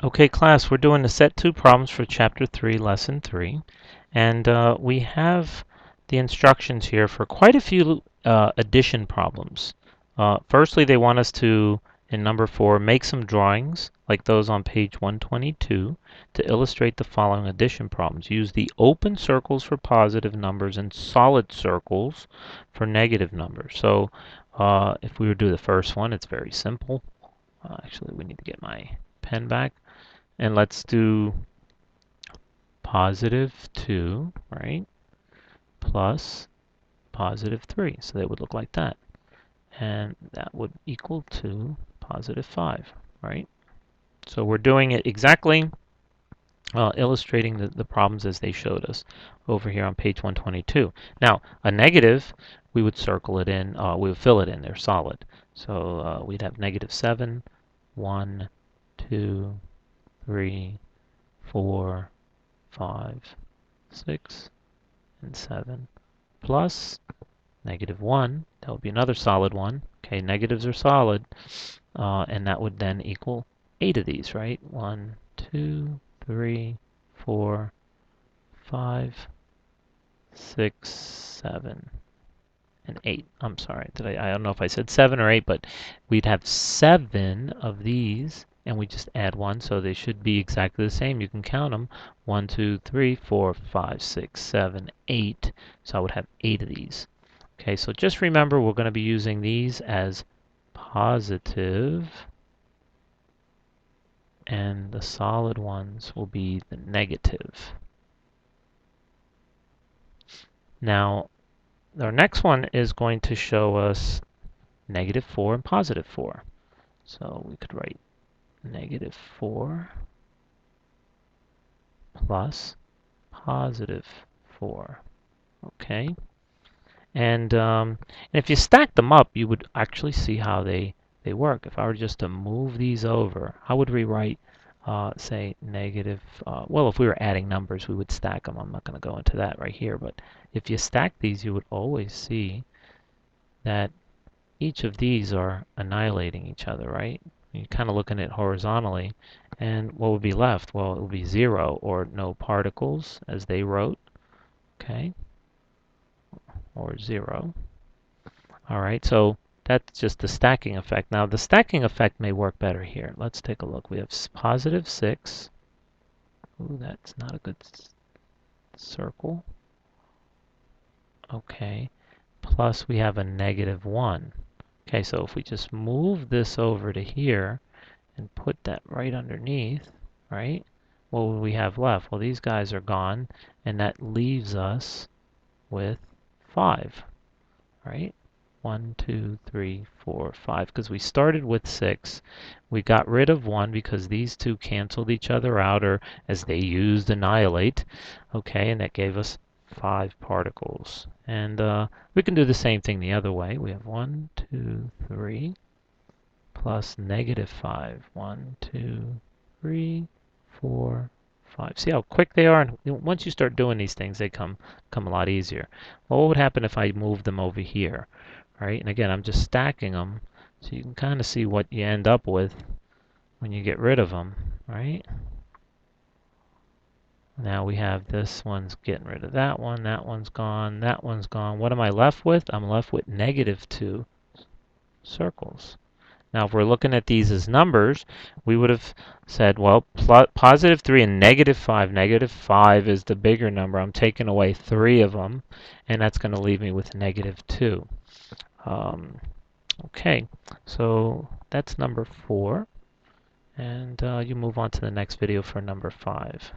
Okay, class, we're doing the set 2 problems for chapter 3, lesson 3. And we have the instructions here for quite a few addition problems. Firstly, they want us to, in number 4, make some drawings like those on page 122 to illustrate the following addition problems. Use the open circles for positive numbers and solid circles for negative numbers. So if we were to do the first one, it's very simple. Actually, we need to get my pen back. And let's do positive 2, right, plus positive 3. So they would look like that. And that would equal to positive 5, right? So we're doing it exactly, illustrating the problems as they showed us over here on page 122. Now, a negative, we would circle it in, we would fill it in, they're solid. So we'd have negative 7, 1, 2, 3, 4, 5, 6, and 7, plus negative 1. That would be another solid one. Okay, negatives are solid. And that would then equal 8 of these, right? 1, 2, 3, 4, 5, 6, 7, and 8. I'm sorry. I don't know if I said 7 or 8, but we'd have 7 of these, and we just add 1, so they should be exactly the same. You can count them. 1, 2, 3, 4, 5, 6, 7, 8. So I would have 8 of these. Okay, so just remember we're going to be using these as positive, and the solid ones will be the negative. Now, our next one is going to show us negative 4 and positive 4. So we could write negative 4 plus positive 4. Okay? And if you stack them up, you would actually see how they work. If I were just to move these over, I would rewrite, say, negative. Well, if we were adding numbers, we would stack them. I'm not going to go into that right here. But if you stack these, you would always see that each of these are annihilating each other, right? You're kind of looking at it horizontally. And what would be left? Well, it would be 0 or no particles, as they wrote. Okay? Or 0. All right, so that's just the stacking effect. Now, the stacking effect may work better here. Let's take a look. We have positive 6. Ooh, that's not a good circle. Okay, plus we have a negative 1. Okay, so if we just move this over to here and put that right underneath, right, what would we have left? Well, these guys are gone, and that leaves us with 5, right? 1, 2, 3, 4, 5, because we started with 6. We got rid of 1 because these two canceled each other out, or as they used, annihilate. Okay, and that gave us 5 particles. And we can do the same thing the other way. We have 1, 2, 3, plus negative 5. 1, 2, 3, 4, 5. See how quick they are? And once you start doing these things, they come a lot easier. Well, what would happen if I moved them over here? Right? And again, I'm just stacking them so you can kind of see what you end up with when you get rid of them, right? Now we have this one's getting rid of that one's gone, that one's gone. What am I left with? I'm left with negative 2 circles. Now if we're looking at these as numbers, we would have said, well, positive 3 and negative 5. Negative 5 is the bigger number. I'm taking away 3 of them, and that's going to leave me with negative 2. Okay, so that's number 4, and you move on to the next video for number 5.